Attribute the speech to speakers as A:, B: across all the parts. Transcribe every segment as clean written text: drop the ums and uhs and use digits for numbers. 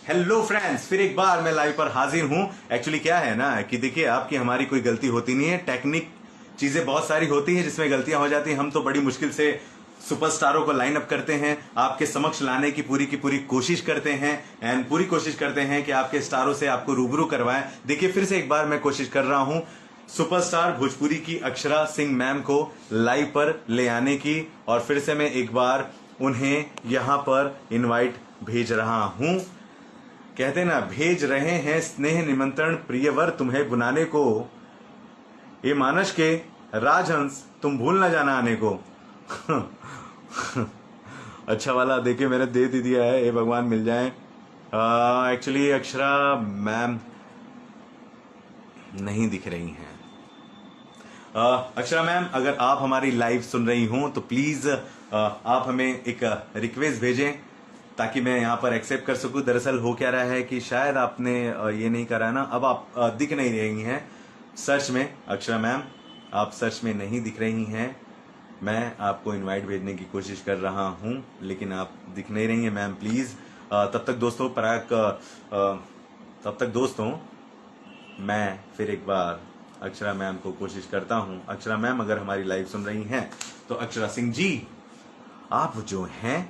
A: Hello friends, फिर एक बार मैं लाइव पर हाजिर हूं। एक्चुअली क्या है ना कि देखिए, आपकी हमारी कोई गलती होती नहीं है। टेक्निक चीजें बहुत सारी होती है जिसमें गलतियां हो जाती हैं। हम तो बड़ी मुश्किल से सुपरस्टारों को लाइन अप करते हैं, आपके समक्ष लाने की पूरी कोशिश करते हैं एंड पूरी कोशिश करते हैं कि आपके स्टारों से आपको रूबरू करवाएं। देखिए, फिर से एक बार मैं कोशिश कर रहा हूं सुपरस्टार भोजपुरी की अक्षरा सिंह मैम को लाइव पर ले आने की, और फिर से मैं एक बार उन्हें यहां पर इनवाइट भेज रहा हूं। कहते ना, भेज रहे हैं स्नेह निमंत्रण प्रियवर तुम्हें बुलाने को, ये मानस के राजहंस तुम भूल ना जाना आने को। अच्छा वाला देखिए, मैंने दे दिया है, ये भगवान मिल जाए। एक्चुअली अक्षरा मैम नहीं दिख रही हैं। अक्षरा मैम, अगर आप हमारी लाइव सुन रही हो तो प्लीज आप हमें एक रिक्वेस्ट भेजें ताकि मैं यहाँ पर एक्सेप्ट कर सकूं। दरअसल हो क्या रहा है कि शायद आपने ये नहीं करा ना, अब आप दिख नहीं रही हैं सर्च में। अक्षरा मैम, आप सर्च में नहीं दिख रही हैं। मैं आपको इनवाइट भेजने की कोशिश कर रहा हूं लेकिन आप दिख नहीं रही हैं मैम। प्लीज तब तक दोस्तों मैं फिर एक बार अक्षरा मैम को कोशिश करता हूं। अक्षरा मैम, अगर हमारी लाइव सुन रही हैं तो अक्षरा सिंह जी, आप जो हैं,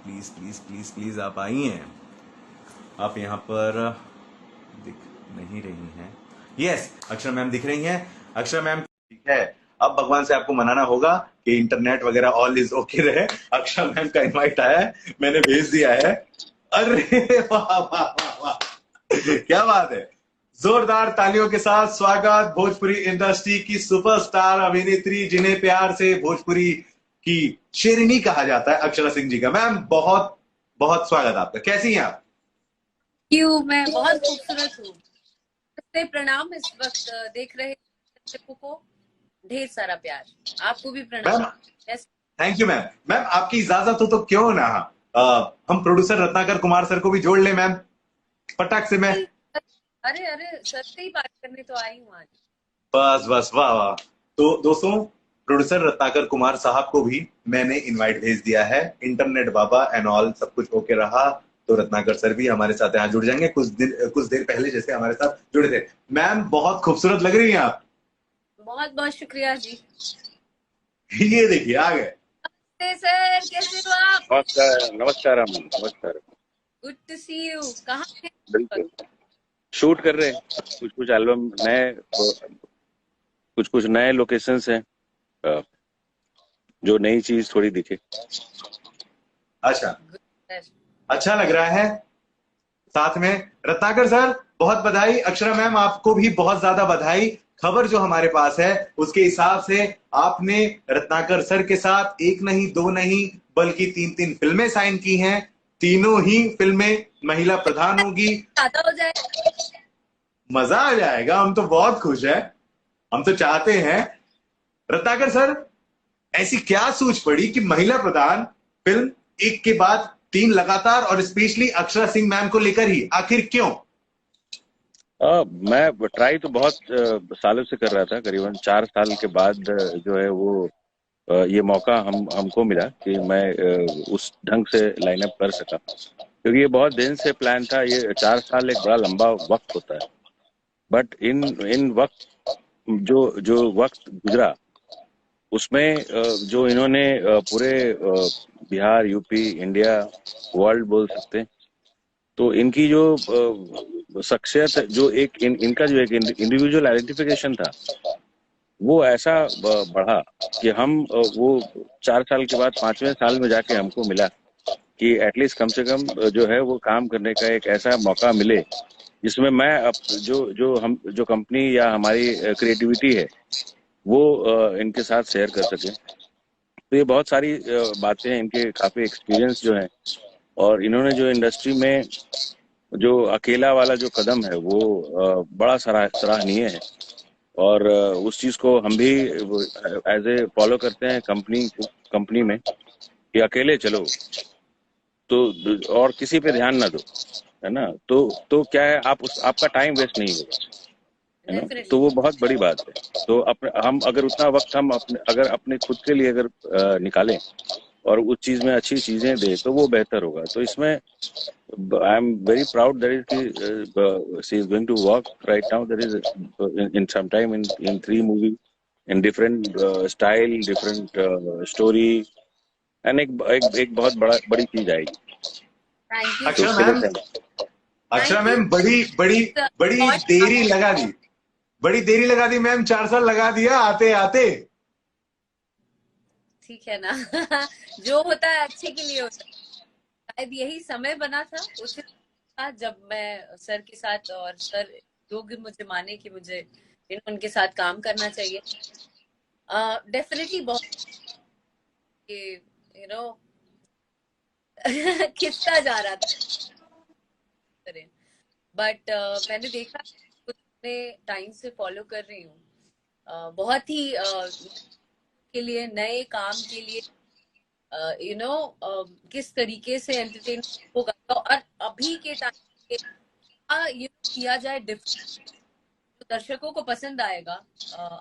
A: प्लीज प्लीज प्लीज प्लीज आप आइए। आप यहाँ पर दिख नहीं रही हैं। यस, अक्षरा मैम दिख रही हैं। अक्षरा मैम, ठीक है, अब भगवान से आपको मनाना होगा कि इंटरनेट वगैरह ऑल इज ओके रहे। अक्षरा मैम का इनवाइट आया है, मैंने भेज दिया है। अरे वाह वाह वाह वाह, क्या बात है। जोरदार तालियों के साथ स्वागत भोजपुरी इंडस्ट्री की सुपरस्टार अभिनेत्री, जिन्हें प्यार से भोजपुरी की शेरनी कहा जाता है, अक्षरा सिंह जी का। मैम, बहुत बहुत स्वागत आपका। कैसी हैं आप?
B: क्यों, मैं बहुत खूबसूरत हूँ। प्रणाम। इस वक्त देख रहे दर्शकों को ढेर सारा प्यार। आपको भी प्रणाम।
A: Thank you ma'am. मैम, आपकी इजाजत हो तो क्यों ना हम प्रोड्यूसर रत्नाकर कुमार सर को भी जोड़ ले मैम, पटाख से। मैं
B: अरे सर से ही बात करने तो आई हूँ आज।
A: बस बस, वाह वाह। तो दोस्तों, प्रोड्यूसर रत्नाकर कुमार साहब को भी मैंने इनवाइट भेज दिया है। इंटरनेट बाबा एंड ऑल सब कुछ ओके रहा तो रत्नाकर सर भी हमारे साथ यहाँ जुड़ जाएंगे। कुछ देर पहले जैसे हमारे साथ जुड़े थे। मैम, बहुत खूबसूरत लग रही हैं आप।
B: बहुत बहुत शुक्रिया जी।
A: ये देखिए, आ गए
B: सर, कैसे हो आप?
C: नमस्कार नमस्कार अमन, नमस्कार।
B: Good to see you. कहाँ हैं?
C: बिल्कुल, शूट कर रहे हैं कुछ एल्बम नए, कुछ नए लोकेशंस हैं, जो नई चीज थोड़ी दिखे।
A: अच्छा लग रहा है। साथ में रत्नाकर सर, बहुत बधाई। अक्षरा मैम, आपको भी बहुत ज्यादा बधाई। खबर जो हमारे पास है उसके हिसाब से आपने रत्नाकर सर के साथ एक नहीं, दो नहीं, बल्कि तीन फिल्में साइन की हैं। तीनों ही फिल्में महिला प्रधान होगी।
B: हो जाए,
A: मजा आ जाएगा। हम तो बहुत खुश हैं, हम तो चाहते हैं। रत्नाकर सर, ऐसी क्या सूझ पड़ी कि महिला प्रधान फिल्म एक के बाद तीन लगातार, और स्पेशली अक्षरा सिंह मैम को लेकर ही, आखिर क्यों?
C: मैं ट्राई तो बहुत सालों से कर रहा था। करीबन 4 साल के बाद जो है वो ये मौका हमको मिला कि मैं उस ढंग से लाइनअप कर सका, क्योंकि ये बहुत दिन से प्लान था। ये 4 साल एक बड़ा लंबा वक्त होता है, बट इन वक्त जो वक्त गुजरा उसमें जो इन्होंने पूरे बिहार, यूपी, इंडिया, वर्ल्ड बोल सकते हैं, तो इनकी जो शख्सियत, जो इनका जो एक इंडिविजुअल आइडेंटिफिकेशन था, वो ऐसा बढ़ा कि हम वो 4 साल के बाद 5वें साल में जाके हमको मिला कि एटलीस्ट कम से कम जो है वो काम करने का एक ऐसा मौका मिले जिसमें मैं जो कंपनी या हमारी क्रिएटिविटी है वो इनके साथ शेयर कर सके। तो ये बहुत सारी बातें हैं, इनके काफी एक्सपीरियंस जो है, और इन्होंने जो इंडस्ट्री में जो अकेला वाला जो कदम है वो बड़ा सराहनीय है, और उस चीज को हम भी एज ए फॉलो करते हैं कंपनी में कि अकेले चलो तो, और किसी पे ध्यान ना दो, है ना। तो क्या है, आपका टाइम वेस्ट नहीं होगा, है ना। तो वो बहुत बड़ी बात है। तो हम अगर उतना वक्त हम अगर अपने खुद के लिए अगर निकालें और उस चीज में अच्छी चीजें दे तो वो बेहतर होगा। तो इसमें I am very proud that is she is going to work right now, that is in some time in 3 movie in different style, different story, and एक बहुत बड़ी चीज आएगी।
B: Thank you.
A: अक्षरा
C: उसके लिए
A: ma'am,
C: thank
A: Akshara
B: Thank you.
A: Ma'am बड़ी बड़ी बड़ी
B: बहुत
A: देरी लगा दी, बड़ी देरी लगा दी मैम, 4 साल लगा दिया आते आते।
B: ठीक है ना। जो होता है अच्छे के लिए होता है। शायद यही समय बना था उचित था जब मैं सर के साथ, और सर योग्य मुझे माने कि मुझे उनके साथ काम करना चाहिए। डेफिनेटली बहुत यू नो खिसता जा रहा था, बट मैंने देखा कुछ टाइम से फॉलो कर रही हूँ, बहुत ही के लिए, नए काम के लिए, किस तरीके से एंटरटेनमेंट होगा, और अभी के टाइम किया जाए डिफरेंट, तो दर्शकों को पसंद आएगा।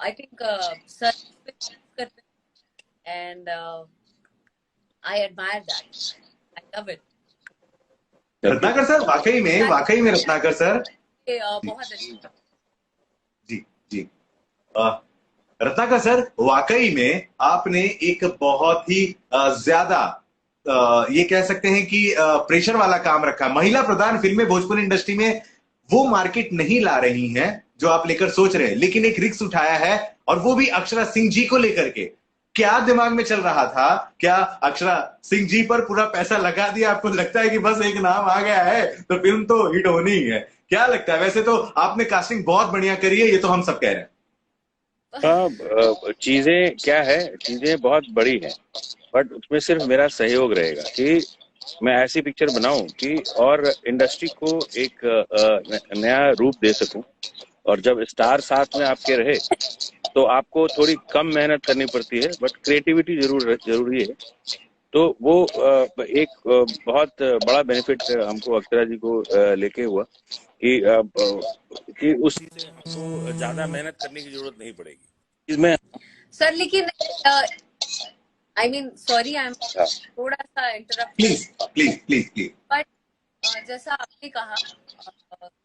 B: आई थिंक सर करते, and I admire that, I love it.
A: Ratnakar sir, वाकई में रत्नाकर सर,
B: बहुत अच्छा।
A: जी जी, रत्नाकर सर, वाकई में आपने एक बहुत ही ज्यादा ये कह सकते हैं कि प्रेशर वाला काम रखा। महिला प्रधान फिल्में भोजपुरी इंडस्ट्री में वो मार्केट नहीं ला रही हैं जो आप लेकर सोच रहे हैं, लेकिन एक रिस्क उठाया है, और वो भी अक्षरा सिंह जी को लेकर के। क्या दिमाग में चल रहा था? क्या अक्षरा सिंह जी पर पूरा पैसा लगा दिया? आपको लगता है कि बस एक नाम आ गया है तो फिल्म तो हिट होनी ही है? क्या लगता है? वैसे तो आपने कास्टिंग बहुत बढ़िया करी है, ये तो हम सब कह रहे हैं।
C: चीजें क्या है, चीजें बहुत बड़ी हैं, बट उसमें सिर्फ मेरा सहयोग रहेगा कि मैं ऐसी पिक्चर बनाऊं कि और इंडस्ट्री को एक नया रूप दे सकूं। और जब स्टार साथ में आपके रहे तो आपको थोड़ी कम मेहनत करनी पड़ती है, बट क्रिएटिविटी जरूरी है। तो वो एक बहुत बड़ा बेनिफिट हमको अक्षरा जी को लेके हुआ कि उस चीज से हमको ज्यादा मेहनत करने की जरूरत नहीं पड़ेगी इसमें।
B: सर लेकिन I mean sorry, I am थोड़ा सा interrupt,
A: please please please please.
B: But जैसा आपने कहा,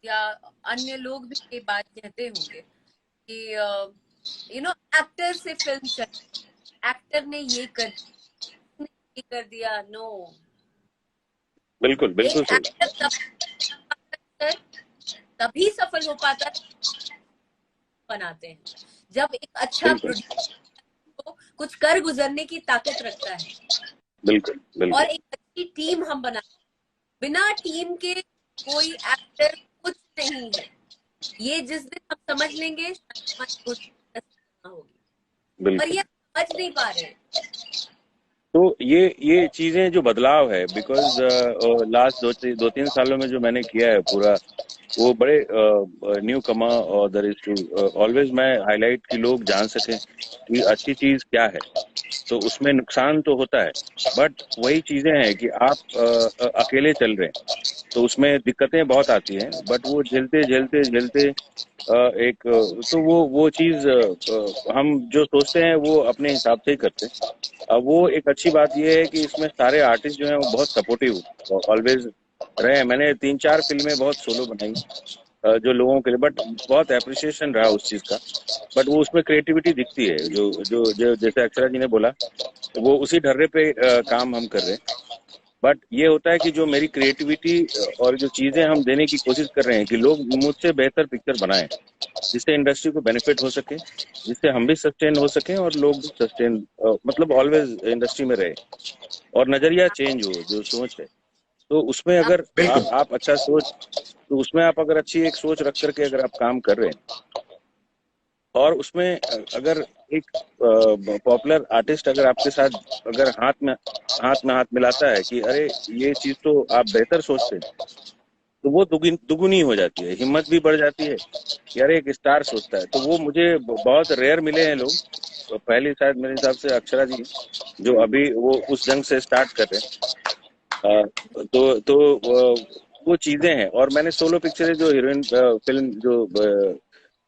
B: या अन्य लोग भी ये बात कहते होंगे कि एक्टर से फिल्म चली, एक्टर ने ये कर दिया। नो,
C: बिल्कुल बिल्कुल
B: एक एक्टर तभी सफल हो पाता बनाते हैं जब एक अच्छा प्रोड्यूसर कुछ कर गुजरने की ताकत रखता है।
C: बिल्कुल बिल्कुल।
B: और एक अच्छी टीम हम बनाते हैं, बिना टीम के कोई एक्टर कुछ नहीं है। ये जिस दिन हम समझ लेंगे होगी, और ये समझ नहीं पा रहे।
C: तो ये चीजें जो बदलाव है, बिकॉज लास्ट 2-3 सालों में जो मैंने किया है पूरा, वो बड़े न्यू कमा और देयर इज टू ऑलवेज मैं हाईलाइट कि लोग जान सकें कि अच्छी चीज क्या है। तो उसमें नुकसान तो होता है, बट वही चीजें हैं कि आप अकेले चल रहे हैं तो उसमें दिक्कतें बहुत आती हैं, बट वो झेलते झेलते झेलते एक तो वो चीज हम जो सोचते हैं वो अपने हिसाब से ही करते हैं। अब वो एक अच्छी बात ये है कि इसमें सारे आर्टिस्ट जो हैं वो बहुत सपोर्टिव ऑलवेज रहे हैं। मैंने 3-4 फिल्में बहुत सोलो बनाई जो लोगों के लिए, बट बहुत एप्रिसिएशन रहा उस चीज का। बट वो उसमें क्रिएटिविटी दिखती है, जो जैसे अक्षरा जी ने बोला, वो उसी ढर्रे पे काम हम कर रहे हैं। बट ये होता है कि जो मेरी क्रिएटिविटी और जो चीजें हम देने की कोशिश कर रहे हैं कि लोग मुझसे बेहतर पिक्चर बनाएं, जिससे इंडस्ट्री को बेनिफिट हो सके, जिससे हम भी सस्टेन हो सके और लोग भी सस्टेन मतलब ऑलवेज इंडस्ट्री में रहे और नजरिया चेंज हो, जो सोच है। तो उसमें अगर आप अच्छा सोच, तो उसमें आप अगर अच्छी एक सोच रख करके अगर आप काम कर रहे हैं, और उसमें अगर एक पॉपुलर आर्टिस्ट अगर आपके साथ अगर हाथ में हाथ मिलाता है कि अरे ये चीज तो आप बेहतर सोचते हैं, तो वो दुगुनी हो जाती है, हिम्मत भी बढ़ जाती है कि अरे एक स्टार सोचता है। तो वो मुझे बहुत रेयर मिले हैं लोग, तो पहली शायद मेरे हिसाब से अक्षरा जी जो अभी वो उस जंग से स्टार्ट कर रहे हैं। तो वो चीजें हैं। और मैंने सोलो पिक्चरें जो हीरोइन फिल्म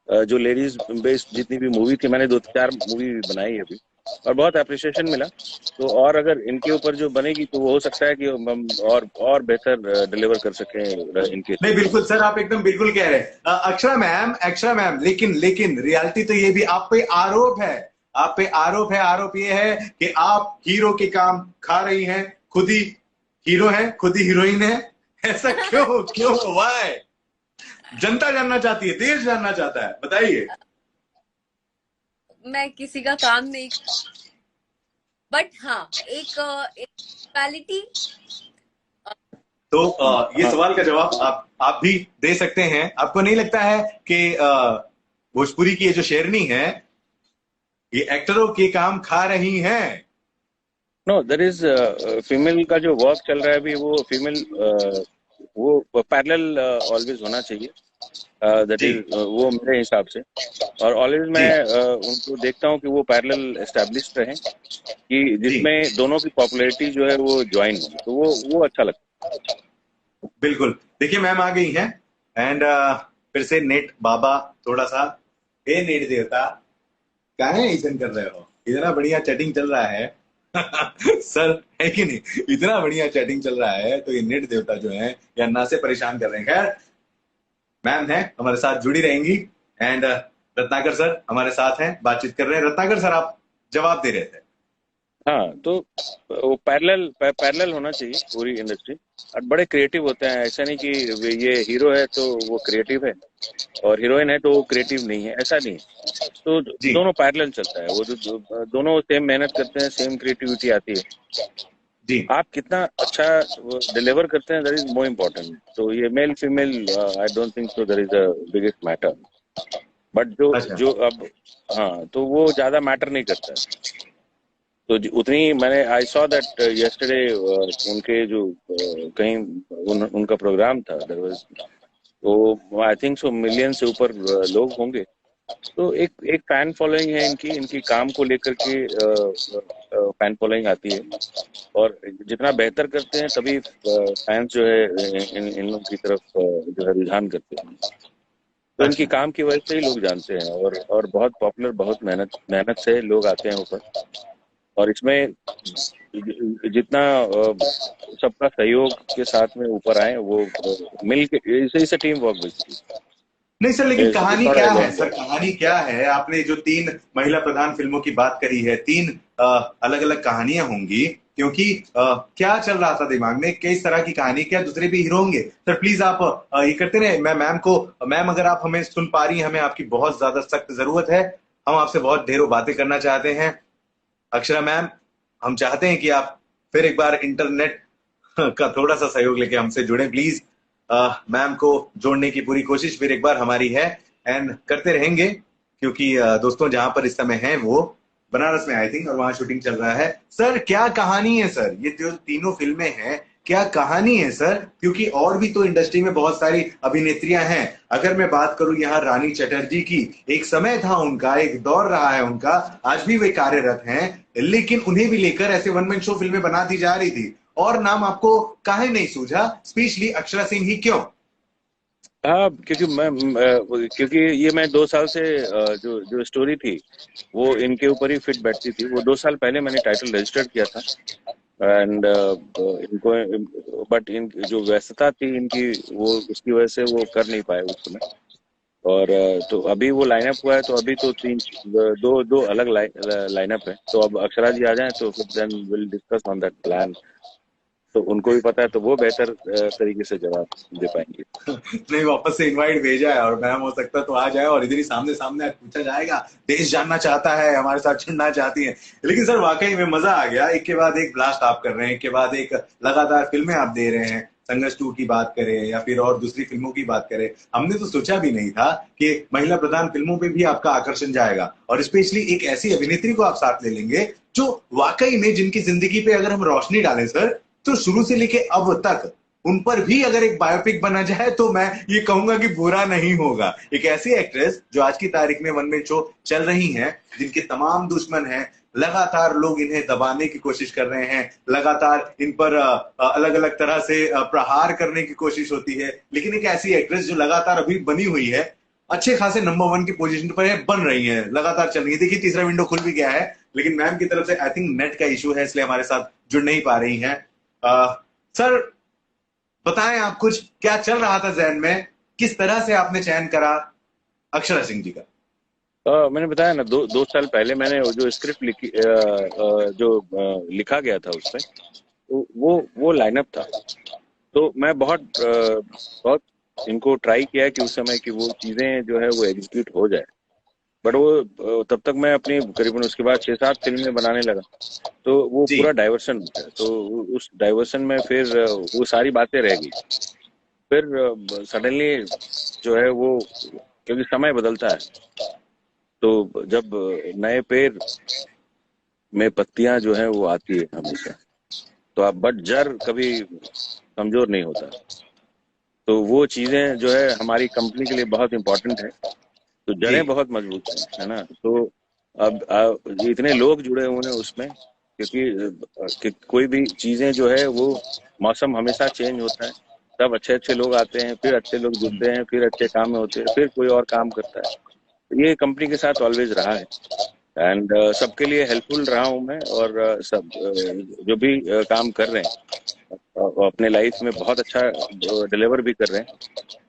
C: जो लेडीज बेस्ड जितनी भी मूवी थी, मैंने 2-4 मूवी बनाई अभी, और बहुत अप्रिसिएशन मिला। तो और अगर इनके ऊपर जो बनेगी तो वो हो सकता है कि हम और बेहतर डिलीवर कर सकें इनके।
A: नहीं बिल्कुल सर, आप एकदम बिल्कुल कह रहे हैं। अक्षरा मैम, लेकिन लेकिन रियलिटी तो ये भी आप पे आरोप है, आप पे आरोप है। आरोप ये है कि आप हीरो के काम खा रही हैं, खुद ही हीरो है, खुद ही हीरोइन है। ऐसा क्यों क्यों वाई? जनता जानना चाहती है, देश जानना चाहता है, बताइए।
B: मैं किसी का काम नहीं, बट हाँ एक क्वालिटी।
A: तो ये सवाल का जवाब आप भी दे सकते हैं। आपको नहीं लगता है कि भोजपुरी की ये जो शेरनी है ये एक्टरों के काम खा रही हैं?
C: नो, देयर इज फीमेल का जो वर्क चल रहा है अभी, वो फीमेल वो पैरेलल ऑलवेज होना चाहिए। दैट
A: जी
C: इज वो मेरे हिसाब से। और ऑलवेज
A: जी
C: मैं उनको देखता हूँ कि वो पैरेलल एस्टेब्लिश्ड रहे, कि
A: जी
C: जिसमें दोनों की पॉपुलैरिटी जो है वो ज्वाइन हो, तो वो अच्छा लगता है।
A: बिल्कुल। देखिए मैम आ गई हैं एंड फिर से नेट बाबा थोड़ा सा, हे नेट देवता काहे ऐसा कर रहे हो? इतना बढ़िया चैटिंग चल रहा है सर, है कि नहीं? इतना बढ़िया चैटिंग चल रहा है तो ये नेट देवता जो है या ना से परेशान कर रहे हैं। खैर मैम है हमारे साथ जुड़ी रहेंगी एंड रत्नाकर सर हमारे साथ हैं, बातचीत कर रहे हैं। रत्नाकर सर आप जवाब दे रहे थे।
C: हाँ, तो वो पैरेलल होना चाहिए पूरी इंडस्ट्री। और बड़े क्रिएटिव होते हैं, ऐसा नहीं कि ये हीरो है तो वो क्रिएटिव है और हीरोइन है तो वो क्रिएटिव नहीं है, ऐसा नहीं है। तो
A: जी
C: दोनों पैरेलल चलता है। वो जो दोनों सेम मेहनत करते हैं, सेम क्रिएटिविटी आती है।
A: जी
C: आप कितना अच्छा डिलीवर करते हैं, दैट इज मोर इम्पोर्टेंट। तो ये male female I don't think so that is the biggest matter. But जो
A: अच्छा
C: जो अब, हाँ, तो वो ज्यादा मैटर नहीं करता है। तो उतनी मैंने आई सॉ दैट यस्टरडे, उनके जो कहीं उनका प्रोग्राम था, देयर वाज, तो आई थिंक सो मिलियन से ऊपर लोग होंगे। तो एक फैन फॉलोइंग है इनकी, इनकी काम को लेकर के फैन फॉलोइंग आती है। और जितना बेहतर करते हैं तभी फैंस जो है इन लोगों की तरफ जो है रुझान करते हैं। तो इनकी
A: अच्छा
C: काम की वजह से ही लोग जानते हैं। और बहुत पॉपुलर, बहुत मेहनत से लोग आते हैं ऊपर। और इसमें जितना सबका सहयोग के साथ में ऊपर आए, वो मिल के, इसे टीम वर्क बेसिकली।
A: नहीं सर, लेकिन कहानी
C: नॉट
A: क्या है
C: एलोन
A: सर?
C: वर्क।
A: कहानी क्या है? आपने जो 3 महिला प्रधान फिल्मों की बात करी है, 3 अलग अलग कहानियां होंगी, क्योंकि क्या चल रहा था दिमाग में? किस तरह की कहानी? क्या दूसरे भी हीरो होंगे? सर प्लीज आप ये करते रहे। मैं मैम को, मैम अगर आप हमें सुन पा रही हैं, हमें आपकी बहुत ज्यादा सख्त जरूरत है। हम आपसे बहुत ढेरों बातें करना चाहते हैं। अक्षरा मैम, हम चाहते हैं कि आप फिर एक बार इंटरनेट का थोड़ा सा सहयोग लेके हमसे जुड़े प्लीज। मैम को जोड़ने की पूरी कोशिश फिर एक बार हमारी है एंड करते रहेंगे, क्योंकि दोस्तों जहां पर इस समय हैं वो बनारस में आई थिंक, और वहां शूटिंग चल रहा है। सर क्या कहानी है सर? ये जो तीनों फिल्में हैं क्या कहानी है सर? क्योंकि और भी तो इंडस्ट्री में बहुत सारी अभिनेत्रियां हैं। अगर मैं बात करूं यहाँ रानी चटर्जी की, एक समय था उनका, एक दौर रहा है उनका, आज भी वे कार्यरत हैं, लेकिन उन्हें भी लेकर ऐसे वन मैन शो फिल्में बना दी जा रही थी, और नाम आपको काहे नहीं सूझा? स्पेशली अक्षरा सिंह ही क्यों?
C: हाँ, क्योंकि ये मैं 2 साल से जो जो स्टोरी थी वो इनके ऊपर ही फिट बैठती थी। वो 2 साल पहले मैंने टाइटल रजिस्टर्ड किया था। एंड इनको, बट इन जो व्यस्तता थी इनकी, वो उसकी वजह से वो कर नहीं पाए उस समय। और तो अभी वो लाइनअप हुआ है, तो अभी तो दो दो अलग लाइनअप है। तो अब अक्षरा जी आ जाएं तो फिर then will discuss on that plan. तो उनको भी पता है, तो वो बेहतर तरीके से जवाब दे पाएंगे।
A: नहीं, वापस से इनवाइट भेजा है और मैम हो सकता है तो आ जाए और इधर ही सामने सामने आज पूछा जाएगा। देश जानना चाहता है, हमारे साथ जुड़ना चाहती है। लेकिन सर वाकई में मजा आ गया। एक के बाद एक ब्लास्ट आप कर रहे हैं, एक के बाद एक लगातार फिल्में आप दे रहे हैं। संघर्ष 2 की बात करें या फिर और दूसरी फिल्मों की बात करें, हमने तो सोचा भी नहीं था कि महिला प्रधान फिल्मों पे भी आपका आकर्षण जाएगा, और स्पेशली एक ऐसी अभिनेत्री को आप साथ ले लेंगे जो वाकई में, जिनकी जिंदगी पे अगर हम रोशनी डालें सर, तो शुरू से लेके अब तक उन पर भी अगर एक बायोपिक बना जाए तो मैं ये कहूंगा कि बुरा नहीं होगा। एक ऐसी एक्ट्रेस जो आज की तारीख में वन मैन शो चल रही हैं, जिनके तमाम दुश्मन हैं, लगातार लोग इन्हें दबाने की कोशिश कर रहे हैं, लगातार इन पर अलग अलग तरह से प्रहार करने की कोशिश होती है, लेकिन एक ऐसी एक्ट्रेस जो लगातार अभी बनी हुई है, अच्छे खासे नंबर 1 की पोजीशन पर है, बन रही है, लगातार चल रही है। देखिए तीसरा विंडो खुल भी गया है, लेकिन मैम की तरफ से आई थिंक नेट का इशू है, इसलिए हमारे साथ जुड़ नहीं पा रही हैं। सर बताएं आप कुछ, क्या चल रहा था जहन में, किस तरह से आपने चयन करा अक्षरा सिंह जी का?
C: मैंने बताया ना, दो साल पहले मैंने जो स्क्रिप्ट लिखी, लिखा गया था उसमें, तो वो लाइनअप था। तो मैं बहुत इनको ट्राई किया कि उस समय की वो चीजें जो है वो एग्जीक्यूट हो जाए, बट वो तब तक मैं अपनी करीबन उसके बाद 6-7 फिल्में बनाने लगा, तो वो
A: जी।
C: पूरा डाइवर्सन हो गया। तो उस डाइवर्सन में फिर वो सारी बातें रह गई। फिर सडनली जो है वो, क्योंकि समय बदलता है, तो जब नए पेड़ में पत्तियां जो है वो आती है हमेशा, तो अब बट जड़ कभी कमजोर नहीं होता। तो वो चीजें जो है हमारी कंपनी के लिए बहुत इंपॉर्टेंट है। तो
A: जी।
C: जड़ें बहुत मजबूत है ना। तो अब इतने लोग जुड़े हुए हैं उसमें, क्योंकि कोई भी चीजें जो है वो, मौसम हमेशा चेंज होता है, तब अच्छे अच्छे लोग आते हैं, फिर अच्छे लोग जुड़ते हैं, फिर अच्छे काम में होते हैं, फिर कोई और काम करता है। ये कंपनी के साथ ऑलवेज रहा है, एंड सबके लिए हेल्पफुल रहा हूँ मैं। और सब जो भी काम कर रहे हैं अपने लाइफ में बहुत अच्छा डिलीवर भी कर रहे हैं।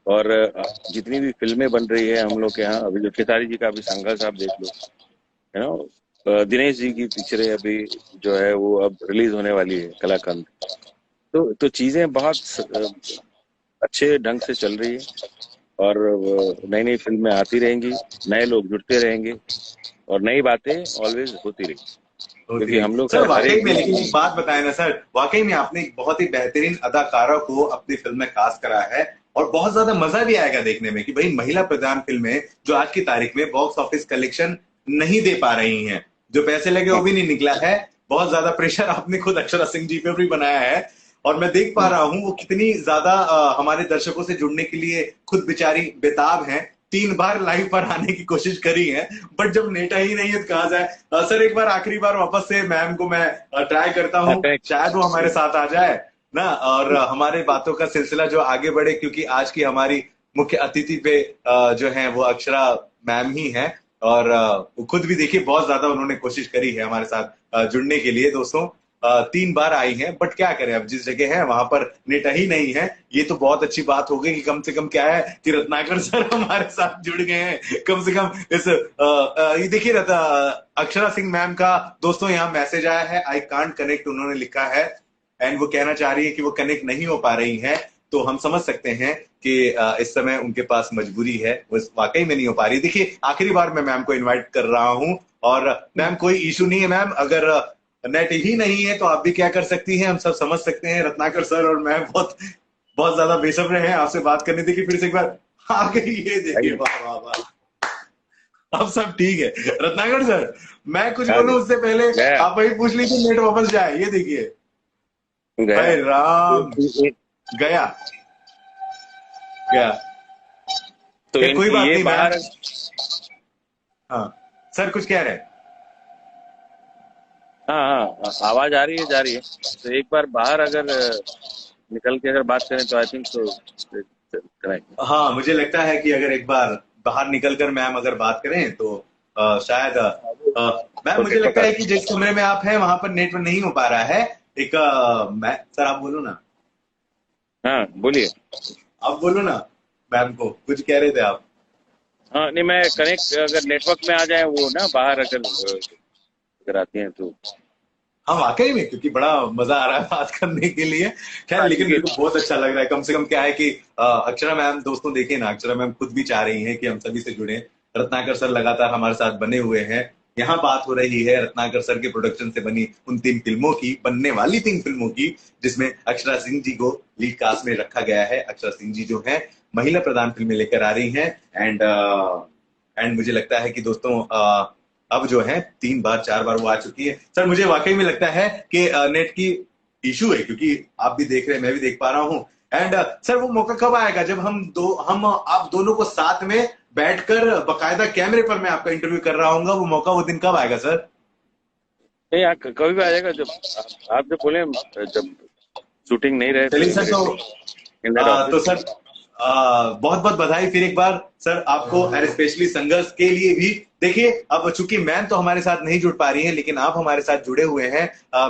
C: और जितनी भी फिल्में बन रही है हम लोग के यहाँ, अभी जो खेसारी जी का भी संघर्ष आप देख लो, है ना, दिनेश जी की पिक्चरें अभी जो है वो अब रिलीज होने वाली है, कलाकांत। तो चीजें बहुत अच्छे ढंग से चल रही है, और नई नई फिल्में आती रहेंगी, नए लोग जुड़ते रहेंगे, और नई बातें ऑलवेज होती रहेंगी, क्योंकि हम लोग
A: सर
C: हर
A: वाकई
C: एक
A: में, लेकिन
C: दिन।
A: एक बात बताएं ना सर, वाकई में आपने एक बहुत ही बेहतरीन अदाकारा को अपनी फिल्म में कास्ट करा है, और बहुत ज्यादा मजा भी आएगा देखने में कि भाई महिला प्रधान फिल्में जो आज की तारीख में बॉक्स ऑफिस कलेक्शन नहीं दे पा रही हैं, जो पैसे लगे वो भी नहीं निकला है, बहुत ज्यादा प्रेशर आपने खुद अक्षरा सिंह जी पे भी बनाया है, और मैं देख पा रहा हूं वो कितनी ज्यादा हमारे दर्शकों से जुड़ने के लिए खुद बेचारी बेताब हैं। 3 बार लाइव पर आने की कोशिश करी है, बट जब नेटा ही नहीं है तो कहा जाए। सर एक बार आखिरी बार वापस से मैम को मैं ट्राई करता हूँ, शायद वो हमारे साथ आ जाए ना, और हमारे बातों का सिलसिला जो आगे बढ़े, क्योंकि आज की हमारी मुख्य अतिथि पे जो है वो अक्षरा मैम ही है, और वो खुद भी देखिए बहुत ज्यादा उन्होंने कोशिश करी है हमारे साथ जुड़ने के लिए। दोस्तों 3 बार आई हैं, बट क्या करें, अब जिस जगह है वहां पर नेटा ही नहीं है। ये तो बहुत अच्छी बात हो गई कि कम से कम क्या है कि रत्नाकर सर हमारे साथ जुड़ गए हैं, कम से कम इस ये देखिए अक्षरा सिंह मैम का दोस्तों यहाँ मैसेज आया है, आई कांट कनेक्ट उन्होंने लिखा है, एंड वो कहना चाह रही है कि वो कनेक्ट नहीं हो पा रही है। तो हम समझ सकते हैं कि इस समय उनके पास मजबूरी है, वो वाकई में नहीं हो पा रही। देखिए आखिरी बार मैं मैम को इनवाइट कर रहा हूं, और मैम कोई इशू नहीं है मैम, अगर नेट ही नहीं है तो आप भी क्या कर सकती हैं, हम सब समझ सकते हैं। रत्नाकर सर और मैं बहुत बहुत ज्यादा बेसब्र हैं आपसे बात करने। देखिए फिर से एक बार आ गई, ये देखिए, वाह वाह वाह, अब सब ठीक है। रत्नाकर सर मैं कुछ बोलूं उससे पहले आप वही पूछ लीजिए, नेट वापस जाए, ये देखिए भाई राम गया गया।
C: तो
A: कोई बात नहीं
C: बाहर।
A: हाँ सर कुछ कह रहे हैं?
C: हाँ, आवाज आ रही है, जा रही है। तो एक बार बाहर अगर निकल के अगर बात करें तो आई थिंक तो करें।
A: हाँ मुझे लगता है कि अगर एक बार बाहर निकलकर मैम अगर बात करें तो शायद मैम मुझे लगता है कि जिस कमरे में आप हैं वहां पर नेटवर्क नहीं हो पा रहा है। एक मैं सर आप बोलो ना।
C: हाँ बोलिए।
A: आप बोलो ना, मैम को कुछ कह रहे थे आप।
C: हाँ नहीं, मैं कनेक्ट अगर नेटवर्क में आ जाए वो ना, बाहर अगर आती हैं तो।
A: हाँ वाकई में, क्योंकि बड़ा मजा आ रहा है बात करने के लिए। खैर लेकिन मेरे को बहुत अच्छा लग रहा है, कम से कम क्या है कि अक्षरा मैम, दोस्तों देखिए ना, अक्षरा मैम खुद भी चाह रही हैं कि हम सभी से जुड़े। रत्नाकर सर लगातार हमारे साथ बने हुए हैं। यहाँ बात हो रही है रत्नाकर सर के प्रोडक्शन से बनी उन 3 फिल्मों की, बनने वाली 3 फिल्मों की, जिसमें अक्षरा सिंह जी को लीड कास्ट में रखा गया है। अक्षरा सिंह जी जो है महिला प्रधान फिल्में लेकर आ रही हैं, एंड मुझे लगता है कि दोस्तों अब जो है 3 बार 4 बार वो आ चुकी है। सर मुझे वाकई में लगता है कि नेट की इशू है, क्योंकि आप भी देख रहे हैं, मैं भी देख पा रहा हूँ। एंड सर वो मौका कब आएगा जब हम आप दोनों को साथ में बैठकर बकायदा कैमरे पर मैं आपका इंटरव्यू कर रहा हूँ, वो मौका, वो दिन कब आएगा सर?
C: नहीं, कभी भी आ जाएगा, जब आप जब बोले, जब शूटिंग नहीं रहे।
A: चलिए सर, तो सर बहुत बहुत बधाई फिर एक बार सर आपको, और स्पेशली संघर्ष के लिए भी। देखिए अब चूंकि मैम तो हमारे साथ नहीं जुड़ पा रही हैं, लेकिन आप हमारे साथ जुड़े हुए हैं।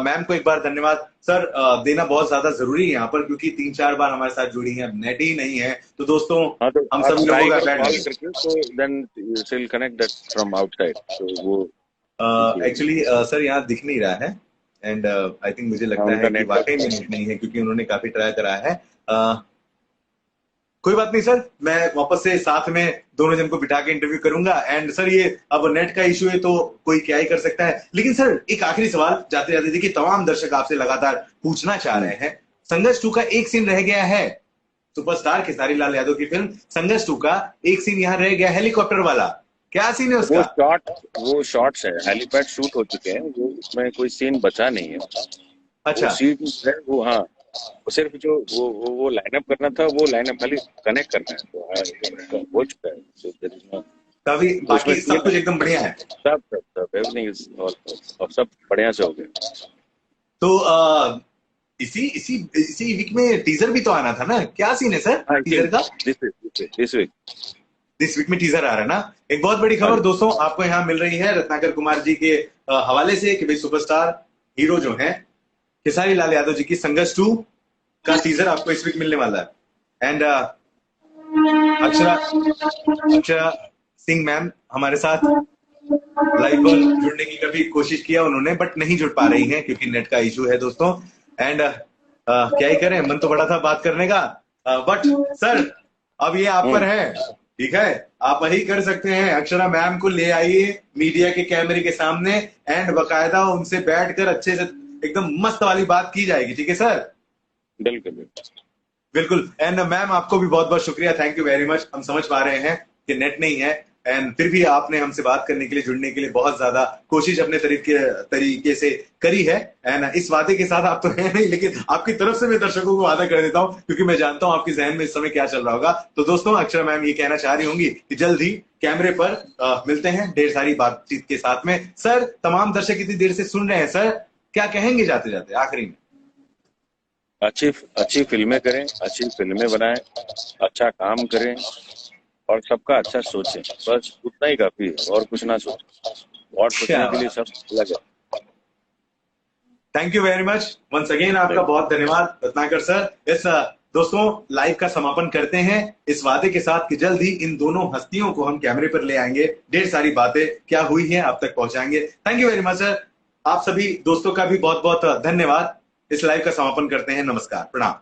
A: मैम को एक बार धन्यवाद सर देना बहुत ज्यादा जरूरी है यहाँ पर, क्योंकि 3-4 बार हमारे साथ जुड़ी हैं, अब नेट ही नहीं है। तो दोस्तों
C: हाँ, तो
A: हम
C: आप
A: सभी
C: ट्राई
A: लोगों का
C: करो कॉल
A: बैठ
C: करके, तो then you will connect that from outside, तो वो
A: एक्चुअली सर यहाँ दिख नहीं रहा है, एंड आई थिंक मुझे लगता
C: उनका
A: है कि
C: नेटवर्क
A: वाकई में नेट नहीं है, क्योंकि उन्होंने काफी ट्राई करा है। कोई बात नहीं सर, मैं वापस से साथ में दोनों जन को बिठा के इंटरव्यू करूंगा। एंड सर ये अब नेट का इशू है तो कोई क्या ही कर सकता है। लेकिन सर एक आखिरी सवाल जाते जाते, देखिए तमाम दर्शक आपसे लगातार पूछना चाह रहे हैं, संघर्ष 2 का एक सीन रह गया है, सुपरस्टार खेसारी लाल यादव की फिल्म संघर्ष 2 का एक सीन यहाँ रह गया, हेलीकॉप्टर वाला, क्या सीन है उसका?
C: वो शॉट्स है, हेलीपैड शूट हो चुके हैं, वो उसमें कोई सीन बचा नहीं है।
A: अच्छा,
C: वो सीन है वो, हाँ, वो सिर्फ जो वो लाइनअप करना था, वो लाइनअप खाली कनेक्ट करना है, तो हो चुका है। So there is no-
A: तभी बाकी
C: उसमें
A: सब कुछ एकदम बढ़िया है।
C: सब एवरीथिंग इज और सब बढ़िया से हो गया।
A: तो इसी वीक में टीजर भी तो आना था ना, क्या सीन है सर टीजर का?
C: दिस वीक
A: दिस वीक में टीजर आ रहा है ना। एक बहुत बड़ी खबर दोस्तों आपको यहाँ मिल रही है रत्नाकर कुमार जी के हवाले से कि भाई सुपरस्टार हीरो जो हैं खेसारी लाल यादव जी की संघर्ष 2 का टीजर आपको इस वीक मिलने वाला है। एंड अक्षरा सिंह मैम हमारे साथ लाइव पर जुड़ने की कभी कोशिश किया उन्होंने, बट नहीं जुड़ पा रही हैं क्योंकि नेट का इशू है दोस्तों। एंड क्या ही करें, मन तो बड़ा था बात करने का, बट सर अब ये आप पर है, ठीक है, आप वही कर सकते हैं। अक्षरा मैम को ले आइए मीडिया के कैमरे के सामने, एंड बकायदा उनसे बैठकर अच्छे से एकदम मस्त वाली बात की जाएगी, ठीक है सर?
C: बिल्कुल
A: बिल्कुल। एंड मैम आपको भी बहुत बहुत शुक्रिया, थैंक यू वेरी मच। हम समझ पा रहे हैं कि नेट नहीं है, एंड फिर भी आपने हमसे बात करने के लिए, जुड़ने के लिए बहुत ज्यादा कोशिश अपने तरीके से करी है। एंड इस वादे के साथ आप तो है नहीं, लेकिन आपकी तरफ से मैं दर्शकों को वादा कर देता हूं, क्योंकि मैं जानता हूं आपके जहन में इस समय क्या चल रहा होगा। तो दोस्तों अक्षरा मैम ये कहना चाह रही होंगी कि जल्द ही कैमरे पर मिलते हैं ढेर सारी बातचीत के साथ में। सर तमाम दर्शक इतनी देर से सुन रहे हैं, सर क्या कहेंगे जाते जाते आखिरी में?
C: अच्छी फिल्में करें, अच्छी फिल्में बनाएं, अच्छा काम करें और सबका अच्छा सोचें, बस उतना ही काफी है, और कुछ ना सोचें। और सोचने के लिए सब अलग है।
A: Thank you very much once again, आपका बहुत धन्यवाद रत्नाकर सर। इस दोस्तों लाइव का समापन करते हैं इस वादे के साथ कि जल्द ही इन दोनों हस्तियों को हम कैमरे पर ले आएंगे, ढेर सारी बातें क्या हुई हैं आप तक पहुंचाएंगे। Thank you very much sir. आप सभी दोस्तों का भी बहुत बहुत धन्यवाद। इस लाइव का समापन करते हैं, नमस्कार, प्रणाम।